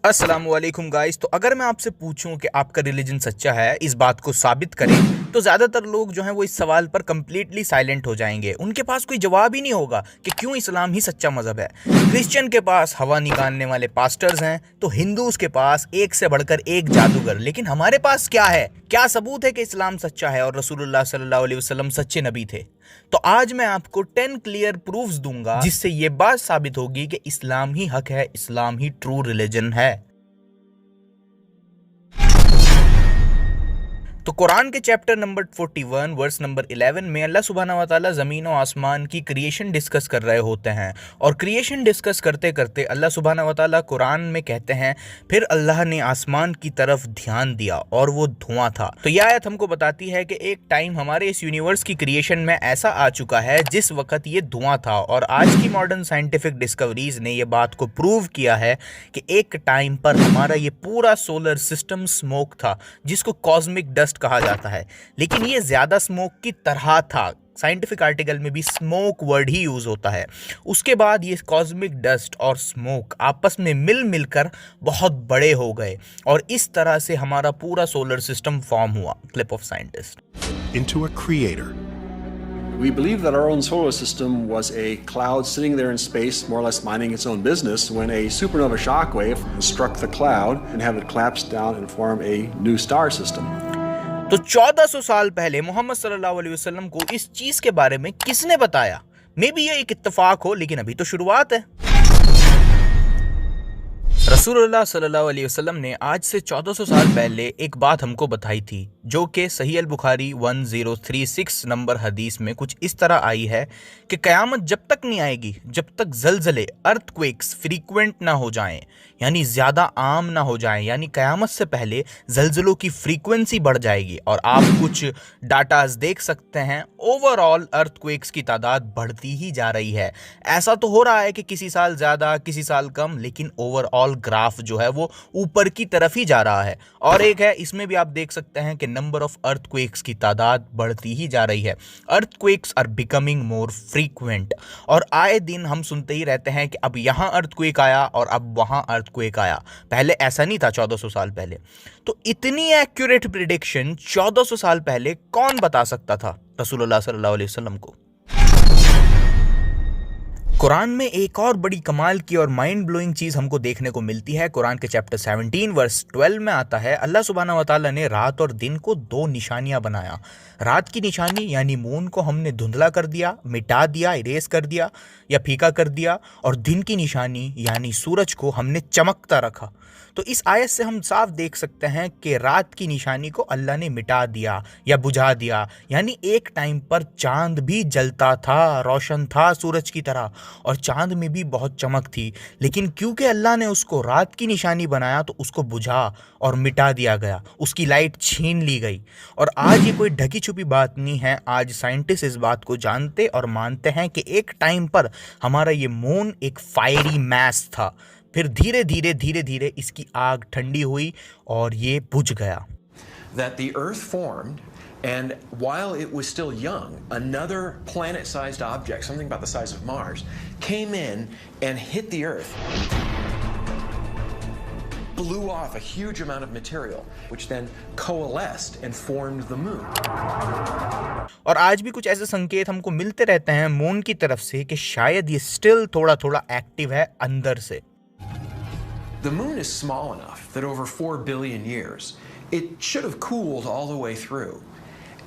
अस्सलामुअलैकुम गाइस। तो अगर मैं आपसे पूछूं कि आपका रिलीजन सच्चा है, इस बात को साबित करें, तो ज़्यादातर लोग जो हैं वो इस सवाल पर कंप्लीटली साइलेंट हो जाएंगे। उनके पास कोई जवाब ही नहीं होगा कि क्यों इस्लाम ही सच्चा मज़हब है। क्रिश्चियन के पास हवा निकालने वाले पास्टर्स हैं, तो हिंदूज के पास एक से बढ़कर एक जादूगर। लेकिन हमारे पास क्या है? क्या सबूत है कि इस्लाम सच्चा है और रसूलुल्लाह सल्लल्लाहु अलैहि वसल्लम सच्चे नबी थे? तो आज मैं आपको 10 क्लियर प्रूफ्स दूंगा जिससे ये बात साबित होगी कि इस्लाम ही हक है, इस्लाम ही ट्रू रिलीजन है। तो कुरान के चैप्टर नंबर 41 वर्स नंबर 11 में अल्लाह सुब्हानहू व तआला ज़मीन और आसमान की क्रिएशन डिस्कस कर रहे होते हैं। और क्रिएशन डिस्कस करते करते अल्लाह सुब्हानहू व तआला कुरान में कहते हैं, फिर अल्लाह ने आसमान की तरफ ध्यान दिया और वो धुआं था। तो यह आयत हमको बताती है कि एक टाइम हमारे इस यूनिवर्स की क्रिएशन में ऐसा आ चुका है जिस वक्त ये धुआं था। और आज की मॉडर्न साइंटिफिक डिस्कवरीज ने यह बात को प्रूव किया है कि एक टाइम पर हमारा ये पूरा सोलर सिस्टम स्मोक था, जिसको कॉस्मिक डस्ट कहा जाता है। लेकिन ये ज्यादा स्मोक की तरह था। साइंटिफिक आर्टिकल में भी स्मोक वर्ड ही यूज होता है। उसके बाद ये कॉस्मिक डस्ट और स्मोक आपस में मिलकर बहुत बड़े हो गए और इस तरह से हमारा पूरा सोलर सिस्टम फॉर्म हुआ। Clip of scientist. Into a creator. We believe that our own solar system was a cloud sitting there in space, more or less minding its own business, when a supernova shockwave struck the cloud and had it collapse down and form a new star system. तो 1400 साल पहले मोहम्मद सल्लल्लाहु अलैहि वसल्लम को इस चीज के बारे में किसने बताया? मे बी ये एक इत्तेफाक हो, लेकिन अभी तो शुरुआत है। रसूलुल्लाह सल्लल्लाहु अलैहि वसल्लम ने आज से 1400 साल पहले एक बात हमको बताई थी, जो कि सही अल बुखारी 1036 नंबर हदीस में कुछ इस तरह आई है कि क़यामत जब तक नहीं आएगी जब तक जलजले अर्थक्वेक्स फ्रीक्वेंट ना हो जाएं, यानी ज़्यादा आम ना हो जाएं, यानी क़यामत से पहले जलजलों की फ्रीक्वेंसी बढ़ जाएगी। और आप कुछ डाटाज देख सकते हैं, ओवरऑल अर्थक्वेक्स की तादाद बढ़ती ही जा रही है। ऐसा तो हो रहा है कि किसी साल ज़्यादा किसी साल कम, लेकिन ओवरऑल ग्राफ जो है वो ऊपर की तरफ ही जा रहा है। और एक है, इसमें भी आप देख सकते हैं कि नंबर ऑफ अर्थक्वेक्स की तादाद बढ़ती ही जा रही है। Earthquakes are becoming more frequent. और आए दिन हम सुनते ही रहते हैं कि अब यहाँ अर्थक्वेक आया और अब वहाँ अर्थक्वेक आया। पहले ऐसा नहीं था 1400 साल पहले। तो इतनी एक्यूरेट प्रिडिक्शन 1400 साल पहले कौन बता सकता था रसूलुल्लाह सल्लल्लाहु अलैहि वसल्लम को? कुरान में एक और बड़ी कमाल की और माइंड ब्लोइंग चीज़ हमको देखने को मिलती है। कुरान के चैप्टर 17 वर्स 12 में आता है, अल्लाह सुब्हानहू व तआला ने रात और दिन को दो निशानियां बनाया। रात की निशानी यानी मून को हमने धुंधला कर दिया, मिटा दिया, इरेज कर दिया या फीका कर दिया। और दिन की निशानी यानी सूरज को हमने चमकता रखा। तो इस आयत से हम साफ देख सकते हैं कि रात की निशानी को अल्लाह ने मिटा दिया या बुझा दिया, यानी एक टाइम पर चांद भी जलता था, रोशन था सूरज की तरह, और चांद में भी बहुत चमक थी। लेकिन क्योंकि अल्लाह ने उसको रात की निशानी बनाया तो उसको बुझा और मिटा दिया गया, उसकी लाइट छीन ली गई। और आज ये कोई ढकी छुपी बात नहीं है। आज साइंटिस्ट इस बात को जानते और मानते हैं कि एक टाइम पर हमारा ये मून एक फायरी मैस था। फिर धीरे धीरे इसकी आग ठंडी हुई और ये बुझ गया। That the Earth formed, and while it was still young, another planet-sized object, something about the size of Mars, came in and hit the Earth. Blew off a huge amount of material, which then coalesced and formed the moon. और आज भी कुछ ऐसे संकेत हमको मिलते रहते हैं मून की तरफ से कि शायद ये स्टिल थोड़ा थोड़ा एक्टिव है अंदर से। The moon is small enough that over 4 billion years, it should have cooled all the way through.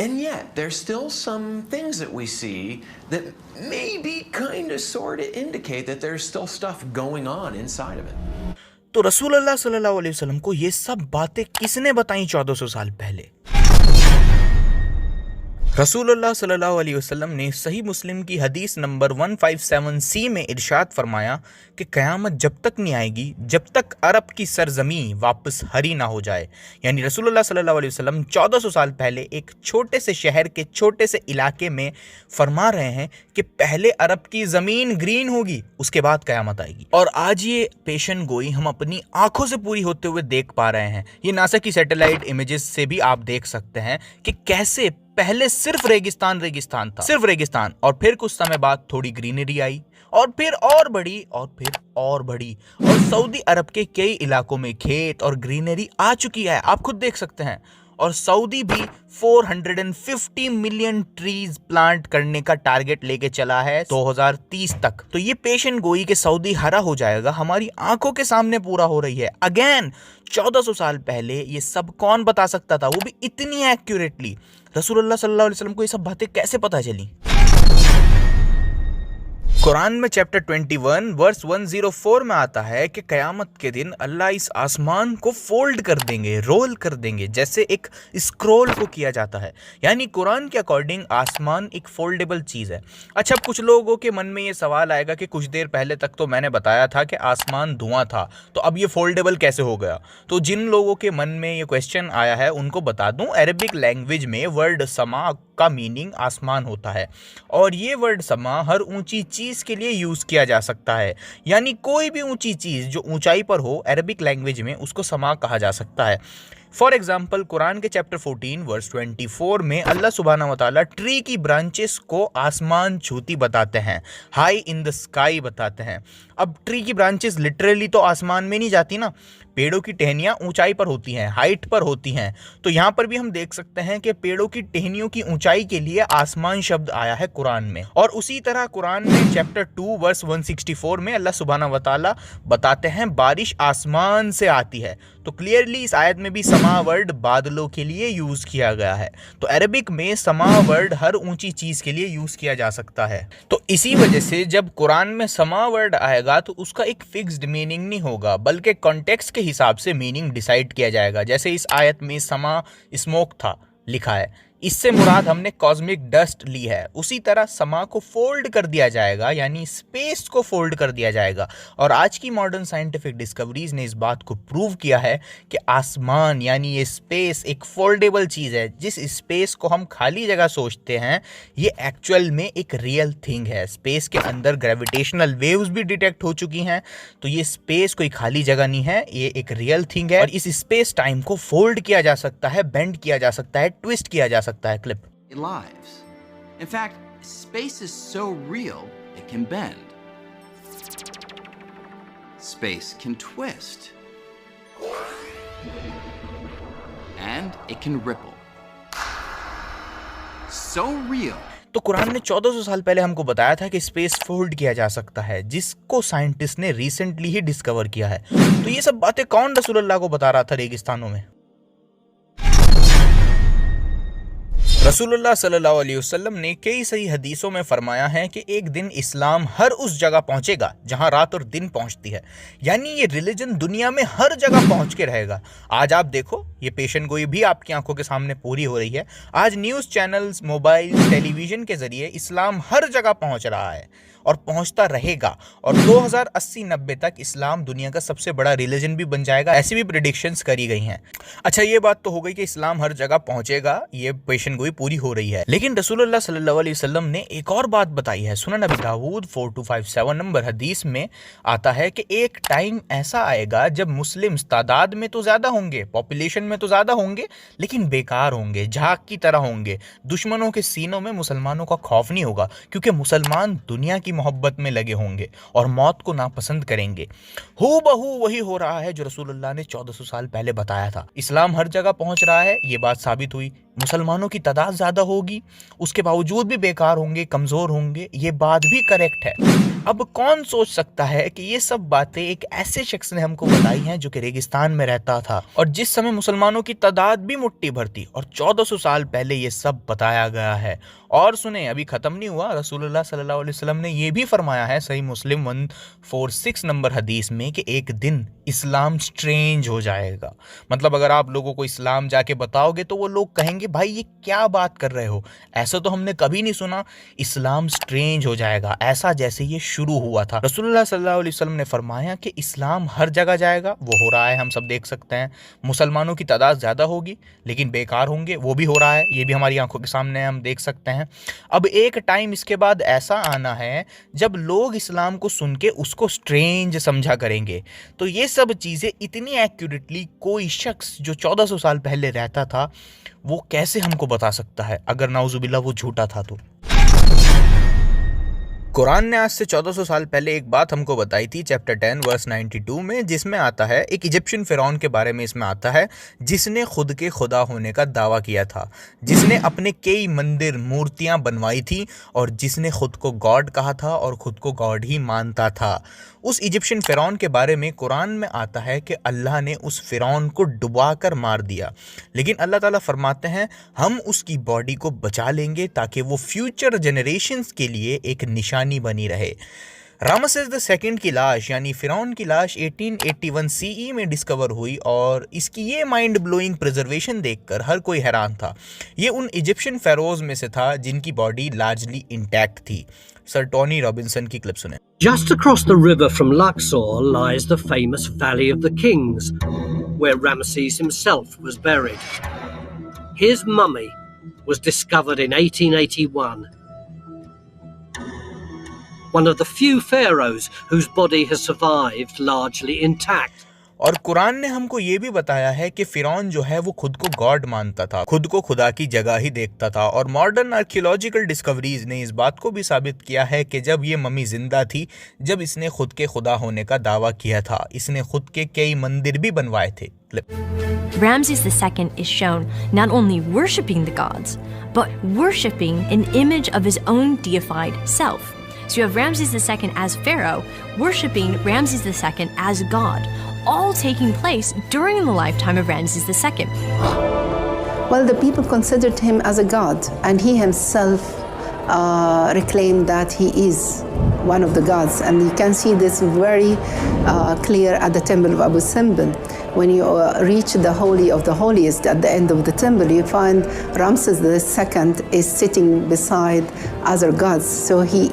And yet, there's still some things that we see that maybe kind of sort of indicate that there's still stuff going on inside of it. तो रसूलुल्लाह सल्लल्लाहु अलैहि वसल्लम को ये सब बातें किसने बताई 1400 साल पहले? रसूलुल्लाह सल्लल्लाहु अलैहि वसल्लम ने सही मुस्लिम की हदीस नंबर 157C में इरशाद फरमाया कि क़यामत जब तक नहीं आएगी जब तक अरब की सरजमी वापस हरी ना हो जाए। यानी रसूलुल्लाह सल्लल्लाहु अलैहि वसल्लम 1400 साल पहले एक छोटे से शहर के छोटे से इलाके में फरमा रहे हैं कि पहले अरब की ज़मीन ग्रीन होगी, उसके बाद क़यामत आएगी। और आज ये पेशन गोई हम अपनी आंखों से पूरी होते हुए देख पा रहे हैं। ये नासा की सैटेलाइट इमेजेस से भी आप देख सकते हैं कि कैसे पहले सिर्फ रेगिस्तान था, सिर्फ रेगिस्तान, और फिर कुछ समय बाद थोड़ी ग्रीनरी आई और फिर और बढ़ी और फिर और बढ़ी और सऊदी अरब के कई इलाकों में खेत और ग्रीनरी आ चुकी है, आप खुद देख सकते हैं। और सऊदी भी 450 मिलियन ट्रीज प्लांट करने का टारगेट लेके चला है 2030 तक। तो ये पेशेंट गोई के सऊदी हरा हो जाएगा हमारी आंखों के सामने पूरा हो रही है। अगेन 1400 साल पहले ये सब कौन बता सकता था, वो भी इतनी एक्यूरेटली। रसूलुल्लाह सल्लल्लाहु अलैहि वसल्लम को ये सब बातें कैसे पता चली? कुरान में चैप्टर 21 वर्स 104 में आता है कि कयामत के दिन अल्लाह इस आसमान को फोल्ड कर देंगे, रोल कर देंगे, जैसे एक स्क्रॉल को किया जाता है। यानी कुरान के अकॉर्डिंग आसमान एक फोल्डेबल चीज़ है। अच्छा, कुछ लोगों के मन में ये सवाल आएगा कि कुछ देर पहले तक तो मैंने बताया था कि आसमान धुआं था, तो अब ये फोल्डेबल कैसे हो गया? तो जिन लोगों के मन में ये क्वेश्चन आया है उनको बता दूं, अरबिक लैंग्वेज में वर्ड समा का मीनिंग आसमान होता है और ये वर्ड समा हर ऊंची चीज़ के लिए यूज़ किया जा सकता है। यानी कोई भी ऊंची चीज़ जो ऊंचाई पर हो, अरबिक लैंग्वेज में उसको समा कहा जा सकता है। फॉर एग्जाम्पल, कुरान के चैप्टर 14 वर्स 24 में अल्लाह सुब्हानहू व तआला ट्री की ब्रांचेस को आसमान छूती बताते हैं, हाई इन द स्काई बताते हैं। अब ट्री की ब्रांचेस लिटरली तो आसमान में नहीं जाती ना, पेड़ों की टहनियाँ ऊंचाई पर होती हैं, हाइट पर होती हैं। तो यहाँ पर भी हम देख सकते हैं कि पेड़ों की टहनियों की ऊंचाई के लिए आसमान शब्द आया है कुरान में। और उसी तरह कुरान में चैप्टर 2 वर्स 164 में अल्लाह सुब्हानहू व तआला बताते हैं बारिश आसमान से आती है। तो क्लियरली इस आयत में भी समा वर्ड बादलों के लिए यूज किया गया है। तो अरबिक में समा वर्ड हर ऊंची चीज के लिए यूज किया जा सकता है। तो इसी वजह से जब कुरान में समा वर्ड आएगा तो उसका एक फिक्स्ड मीनिंग नहीं होगा, बल्कि कॉन्टेक्स्ट के हिसाब से मीनिंग डिसाइड किया जाएगा। जैसे इस आयत में समा स्मोक था लिखा है, इससे मुराद हमने कॉस्मिक डस्ट ली है। उसी तरह समा को फोल्ड कर दिया जाएगा, यानी स्पेस को फोल्ड कर दिया जाएगा। और आज की मॉडर्न साइंटिफिक डिस्कवरीज ने इस बात को प्रूव किया है कि आसमान यानी ये स्पेस एक फोल्डेबल चीज़ है। जिस स्पेस को हम खाली जगह सोचते हैं ये एक्चुअल में एक रियल थिंग है। स्पेस के अंदर ग्रेविटेशनल वेव्स भी डिटेक्ट हो चुकी हैं, तो ये स्पेस कोई खाली जगह नहीं है, ये एक रियल थिंग है। और इस स्पेस टाइम को फोल्ड किया जा सकता है, बेंड किया जा सकता है, ट्विस्ट किया जा सकता है। Clip lives. In fact, space is so real it can bend. Space can twist. And it can ripple. So real. तो कुरान ने 1400 साल पहले हमको बताया था कि स्पेस फोल्ड किया जा सकता है, जिसको साइंटिस्ट ने रिसेंटली ही डिस्कवर किया है। तो ये सब बातें कौन रसूलुल्लाह को बता रहा था रेगिस्तानों में? रसूलुल्लाह सल्लल्लाहु अलैहि वसल्लम ने कई सही हदीसों में फरमाया है कि एक दिन इस्लाम हर उस जगह पहुंचेगा जहां रात और दिन पहुंचती है। यानी ये रिलीजन दुनिया में हर जगह पहुंच के रहेगा। आज आप देखो, ये पेशेंट गोई भी आपकी आंखों के सामने पूरी हो रही है। आज न्यूज़ चैनल्स, मोबाइल, टेलीविजन के जरिए इस्लाम हर जगह पहुंच रहा है और पहुंचता रहेगा। और 2080-90 तक इस्लाम दुनिया का सबसे बड़ा रिलीजन भी बन जाएगा, ऐसी भी प्रेडिक्शंस करी गई हैं। अच्छा, ये बात तो हो गई कि इस्लाम हर जगह पहुंचेगा, ये पेशेंट गोई पूरी हो रही है। लेकिन रसूलुल्लाह सल्लल्लाहु अलैहि वसल्लम ने एक और बात बताई है। सुनन अबी दाऊद 4257 नंबर हदीस में आता है कि एक टाइम ऐसा आएगा जब मुस्लिम्स तादाद में तो ज्यादा होंगे, पॉपुलेशन में तो ज्यादा होंगे, लेकिन बेकार होंगे, झाग की तरह होंगे। दुश्मनों के सीनों में मुसलमानों का खौफ नहीं होगा, क्योंकि मुसलमान दुनिया की मोहब्बत में लगे होंगे और मौत को नापसंद करेंगे। हूबहू वही हो रहा है जो रसूलुल्लाह ने 1400 साल पहले बताया था। इस्लाम हर जगह पहुंच रहा है, ये बात साबित हुई। मुसलमानों की तादाद ज्यादा होगी, उसके बावजूद भी बेकार होंगे, कमजोर होंगे, ये बात भी करेक्ट है। अब कौन सोच सकता है कि ये सब बातें एक ऐसे शख्स ने हमको बताई हैं जो कि रेगिस्तान में रहता था और जिस समय मुसलमानों की तादाद भी मुट्ठी भर थी, और 1400 साल पहले ये सब बताया गया है। और सुने, अभी खत्म नहीं हुआ। रसूलुल्लाह सल्लल्लाहु अलैहि वसल्लम ने ये भी फरमाया है सही मुस्लिम 146 नंबर हदीस में कि एक दिन इस्लाम स्ट्रेंज हो जाएगा। मतलब अगर आप लोगों को इस्लाम जाके बताओगे तो वो लोग कहेंगे, भाई ये क्या बात कर रहे हो, ऐसा तो हमने कभी नहीं सुना। इस्लाम स्ट्रेंज हो जाएगा, ऐसा जैसे ये शुरू हुआ था। रसूलुल्लाह सल्लल्लाहु अलैहि वसल्लम ने फरमाया कि इस्लाम हर जगह जाएगा, वो हो रहा है, हम सब देख सकते हैं। मुसलमानों की तादाद ज़्यादा होगी लेकिन बेकार होंगे, वो भी हो रहा है, ये भी हमारी आंखों के सामने हम देख सकते हैं। अब एक टाइम इसके बाद ऐसा आना है जब लोग इस्लाम को सुन के उसको स्ट्रेंज समझा करेंगे। तो ये सब चीज़ें इतनी एक्यूरेटली कोई शख्स जो 1400 साल पहले रहता था वो कैसे हमको बता सकता है, अगर नाउजुबिल्लाह वो झूठा था तो। कुरान ने आज से 1400 साल पहले एक बात हमको बताई थी चैप्टर 10 वर्स 92 में, जिसमें आता है एक इजिप्शियन फिरौन के बारे में। इसमें आता है जिसने खुद के खुदा होने का दावा किया था, जिसने अपने कई मंदिर मूर्तियां बनवाई थी और जिसने खुद को गॉड कहा था और खुद को गॉड ही मानता था। उस इजिप्शियन फिरौन के बारे में कुरान में आता है कि अल्लाह ने उस फिरौन को डुबा कर मार दिया, लेकिन अल्लाह ताला फरमाते हैं हम उसकी बॉडी को बचा लेंगे ताकि वो फ्यूचर जनरेशन्स के लिए एक निशानी बनी रहे। रामसेस द सेकंड की लाश यानी फिरौन की लाश 1881 सीई में डिस्कवर हुई और इसकी ये माइंड ब्लोइंग प्रिजर्वेशन देखकर हर कोई हैरान था। ये उन इजिप्शियन फेरोज में से था जिनकी बॉडी लार्जली इंटैक्ट थी। सर टोनी रॉबिन्सन की क्लिप सुने। Just across the river from Luxor lies the famous Valley of the Kings, where Ramesses himself was buried. His mummy was discovered in 1881. One of the few pharaohs whose body has survived largely intact. और कुरान ने हमको ये भी बताया है कि फिरौन जो है वो खुद को गॉड मानता था, खुद को खुदा की जगह ही देखता था। और मॉडर्न आर्कियोलॉजिकल डिस्कवरीज ने इस बात को भी साबित किया है कि जब ये मम्मी जिंदा थी, जब इसने खुद के खुदा होने का दावा किया था, इसने खुद के कई मंदिर भी बनवाए थे। Ramses II is shown not only worshipping the gods, but worshipping an image of his own deified self. So you have Ramses II as pharaoh, worshipping Ramses II as god, all taking place during the lifetime of Ramses II. Well, the people considered him as a god, and he himself reclaimed that he is one of the gods. And you can see this very clear at the temple of Abu Simbel. When you reach the Holy of the Holiest at the end of the temple, you find Ramses II is sitting beside other gods. So he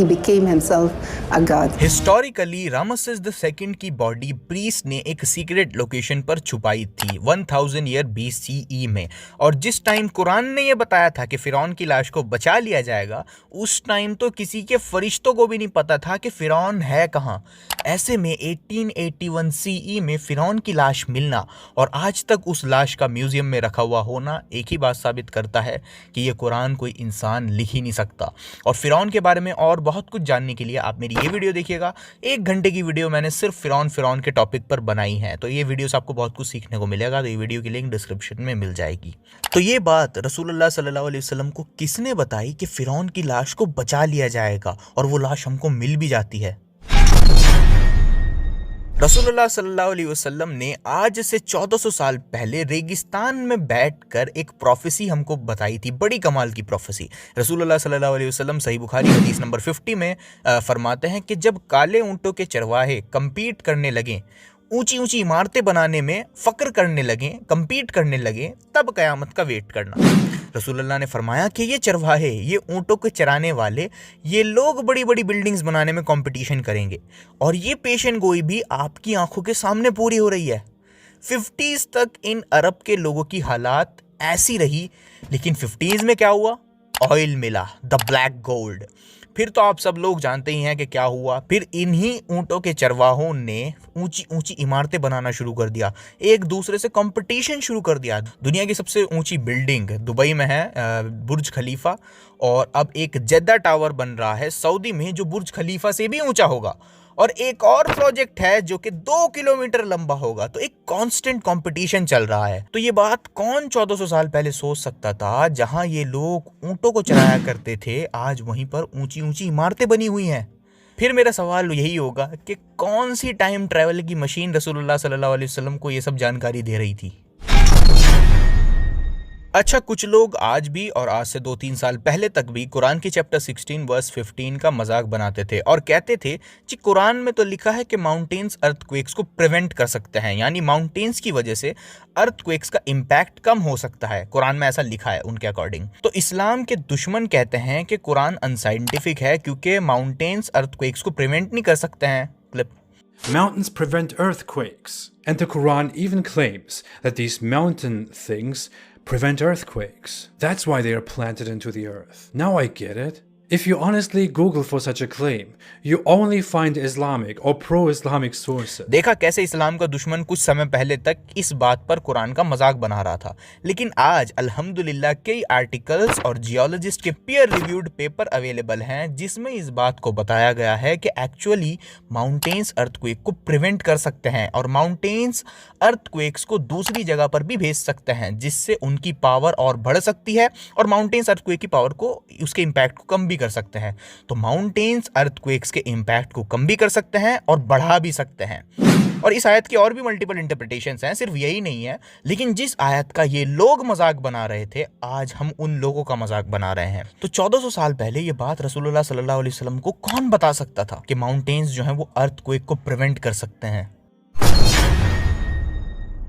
became himself a god. Historically Ramses the second की body priest ने एक secret location पर छुपाई थी 1000 year BCE में। और जिस time Quran ने यह बताया था कि फिरौन की लाश को बचा लिया जाएगा, उस टाइम तो किसी के फरिश्तों को भी नहीं पता था कि फिरौन है कहाँ। ऐसे में 1881 CE में फिरौन की लाश मिलना और आज तक उस लाश का म्यूजियम में रखा हुआ होना एक ही बात साबित करता है कि ये कुरान कोई इंसान लिख ही नहीं सकता। और फिरौन के बारे में और बहुत कुछ जानने के लिए आप मेरी ये वीडियो देखिएगा। 1 घंटे की वीडियो मैंने सिर्फ फिरौन के टॉपिक पर बनाई है, तो ये वीडियो से आपको बहुत कुछ सीखने को मिलेगा। तो ये वीडियो की लिंक डिस्क्रिप्शन में मिल जाएगी। तो ये बात रसूलुल्लाह सल्लल्लाहु अलैहि वसल्लम को किसने बताई कि फिरौन की लाश को बचा लिया जाएगा और वो लाश हमको मिल भी जाती है? रसूलुल्लाह सल्लल्लाहु अलैहि वसल्लम ने आज से 1400 साल पहले रेगिस्तान में बैठकर एक प्रोफेसी हमको बताई थी, बड़ी कमाल की प्रोफेसी। रसूलुल्लाह सल्लल्लाहु अलैहि वसल्लम सही बुखारी हदीस नंबर 50 में फरमाते हैं कि जब काले ऊंटों के चरवाहे कंपीट करने लगे, ऊंची ऊंची इमारतें बनाने में फक्र करने लगे, कंपीट करने लगे, तब कयामत का वेट करना। रसूलुल्लाह ने फरमाया कि ये चरवाहे, ये ऊंटों को चराने वाले, ये लोग बड़ी बड़ी बिल्डिंग्स बनाने में कंपटीशन करेंगे और ये पेशन गोई भी आपकी आंखों के सामने पूरी हो रही है। 50s तक इन अरब के लोगों की हालात ऐसी रही, लेकिन 50s में क्या हुआ? ऑयल मिला, द ब्लैक गोल्ड। फिर तो आप सब लोग जानते ही हैं कि क्या हुआ। फिर इन्हीं ऊंटों के चरवाहों ने ऊंची ऊंची इमारतें बनाना शुरू कर दिया, एक दूसरे से कंपटीशन शुरू कर दिया। दुनिया की सबसे ऊंची बिल्डिंग दुबई में है, बुर्ज खलीफा, और अब एक जेद्दा टावर बन रहा है सऊदी में जो बुर्ज खलीफा से भी ऊंचा होगा, और एक और प्रोजेक्ट है जो कि 2 किलोमीटर लंबा होगा। तो एक कांस्टेंट कंपटीशन चल रहा है। तो ये बात कौन 1400 साल पहले सोच सकता था? जहां ये लोग ऊंटों को चराया करते थे, आज वहीं पर ऊंची ऊंची इमारतें बनी हुई हैं। फिर मेरा सवाल यही होगा कि कौन सी टाइम ट्रैवल की मशीन रसूलुल्लाह सल्लल्लाहु अलैहि वसल्लम को ये सब जानकारी दे रही थी? अच्छा, कुछ लोग आज भी और आज से 2-3 साल पहले तक भी कुरान की चैप्टर 16 वर्स 15 का मजाक बनाते थे और कहते थे कि कुरान में तो लिखा है कि माउंटेन्स अर्थक्वेक्स को प्रिवेंट कर सकते हैं, यानी माउंटेन्स की वजह से अर्थक्वेक्स का इम्पैक्ट कम हो सकता है। कुरान में ऐसा लिखा है उनके अकॉर्डिंग। तो इस्लाम के दुश्मन कहते हैं कि कुरान अनसाइंटिफिक है क्योंकि माउंटेन्स अर्थक्वेक्स को प्रिवेंट नहीं कर सकते हैं। Clip. Mountains prevent earthquakes, and the Quran even claims that these mountain things prevent earthquakes. That's why they are planted into the earth. Now I get it. If you honestly Google for such a claim, you only find Islamic or pro-Islamic sources. देखा कैसे इस्लाम का दुश्मन कुछ समय पहले तक इस बात पर कुरान का मजाक बना रहा था, लेकिन आज अल्हम्दुलिल्लाह कई आर्टिकल्स और जियोलॉजिस्ट के पीयर रिव्यूड पेपर अवेलेबल हैं जिसमें इस बात को बताया गया है कि एक्चुअली माउंटेन्स अर्थक्वेक को प्रिवेंट कर सकते हैं और माउंटेन्स अर्थक्वेक्स को दूसरी जगह पर भी भेज सकते हैं, जिससे उनकी पावर और बढ़ सकती है और माउंटेन्स अर्थक्वेक की पावर को, उसके इम्पैक्ट को कम भी कर सकते हैं। तो माउंटेन्स अर्थक्वेक्स के इम्पैक्ट को कम भी कर सकते हैं और बढ़ा भी सकते हैं। और इस आयत की और भी मल्टीपल इंटरप्रिटेशंस हैं, सिर्फ यही नहीं है। लेकिन जिस आयत का ये लोग मजाक बना रहे थे, आज हम उन लोगों का मजाक बना रहे हैं। तो 1400 साल पहले ये बात रसूलुल्लाह सल्लल्लाहु अलैहि वसल्लम को कौन बता सकता था कि माउंटेन्स जो हैं वो अर्थक्वेक को प्रिवेंट कर सकते हैं।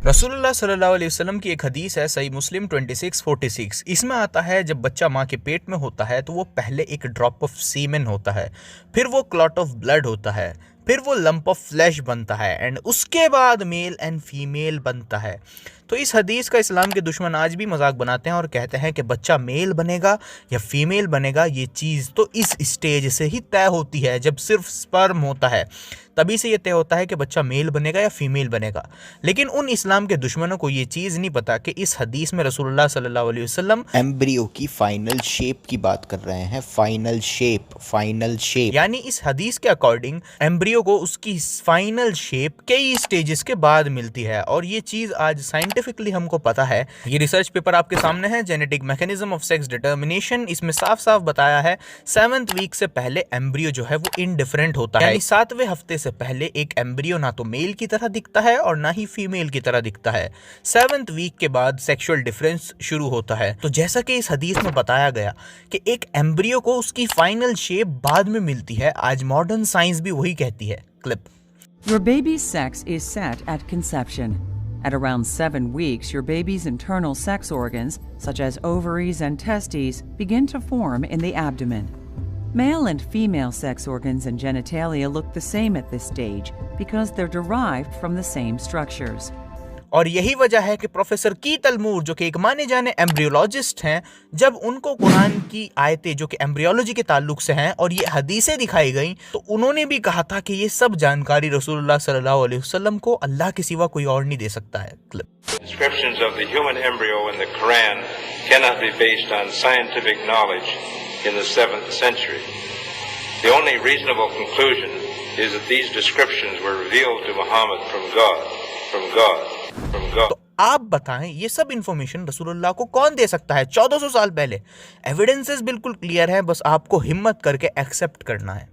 रसूलुल्लाह सल्लल्लाहु अलैहि वसल्लम की एक हदीस है, सही मुस्लिम 2646। इसमें आता है जब बच्चा माँ के पेट में होता है तो वो पहले एक ड्रॉप ऑफ सीमेन होता है, फिर वो क्लॉट ऑफ ब्लड होता है, फिर वो लंप ऑफ फ्लैश बनता है एंड उसके बाद मेल एंड फीमेल बनता है। तो इस हदीस का इस्लाम के दुश्मन आज भी मजाक बनाते हैं और कहते हैं कि बच्चा मेल बनेगा या फीमेल बनेगा, ये चीज़ तो इस स्टेज से ही तय होती है जब सिर्फ स्पर्म होता है, तभी से ये तय होता है कि बच्चा मेल बनेगा या फीमेल बनेगा। लेकिन उन इस्लाम के दुश्मनों को ये चीज़ नहीं पता कि इस हदीस में रसूलुल्लाह सल्लल्लाहु अलैहि वसल्लम एम्ब्रियो की फाइनल शेप की बात कर रहे हैं। फाइनल शेप यानी इस हदीस के अकॉर्डिंग एम्ब्रियो को उसकी फाइनल शेप कई स्टेजेस के बाद मिलती है और ये चीज़ आज साइंटिफिकली हमको पता है। ये रिसर्च पेपर आपके सामने है, genetic mechanism of sex determination. इसमें साफ साफ बताया है 7th वीक से पहले एम्ब्रियो जो है वो इनडिफरेंट होता है, यानी 7वें हफ्ते से पहले एक एम्ब्रियो ना तो मेल की तरह दिखता है और ना ही फीमेल की तरह दिखता है। 7th वीक के बाद सेक्सुअल डिफरेंस शुरू होता है। तो जैसा कि इस हदीस में बताया गया कि एक एम्ब्रियो को उसकी फाइनल शेप बाद में मिलती है, आज मॉडर्न साइंस भी वही कहती है। Clip. Your baby's sex is set at conception. At around 7 weeks, your baby's internal sex organs, such as ovaries and testes, begin to form in the abdomen. Male and female sex organs and genitalia look the same at this stage because they're derived from the same structures. और यही वजह है कि professor Keith अल्मूर, जो कि एक माने जाने एम्ब्रियोलॉजिस्ट हैं, जब उनको कुरान की आयतें जो कि एम्ब्रियोलॉजी के ताल्लुक से हैं और ये हदीसें दिखाई गई, तो उन्होंने भी कहा था कि ये सब जानकारी रसूलुल्लाह सल्लल्लाहु अलैहि वसल्लम को अल्लाह के सिवा कोई और नहीं दे सकता है। Clip. Descriptions of the human embryo in the Quran cannot be based on scientific knowledge in the 7th century. The only reasonable conclusion is that these descriptions were revealed to Muhammad from God. तो आप बताएं, ये सब information रसूलुल्लाह को कौन दे सकता है 1400 साल पहले? एविडेंसेस बिल्कुल क्लियर है, बस आपको हिम्मत करके एक्सेप्ट करना है।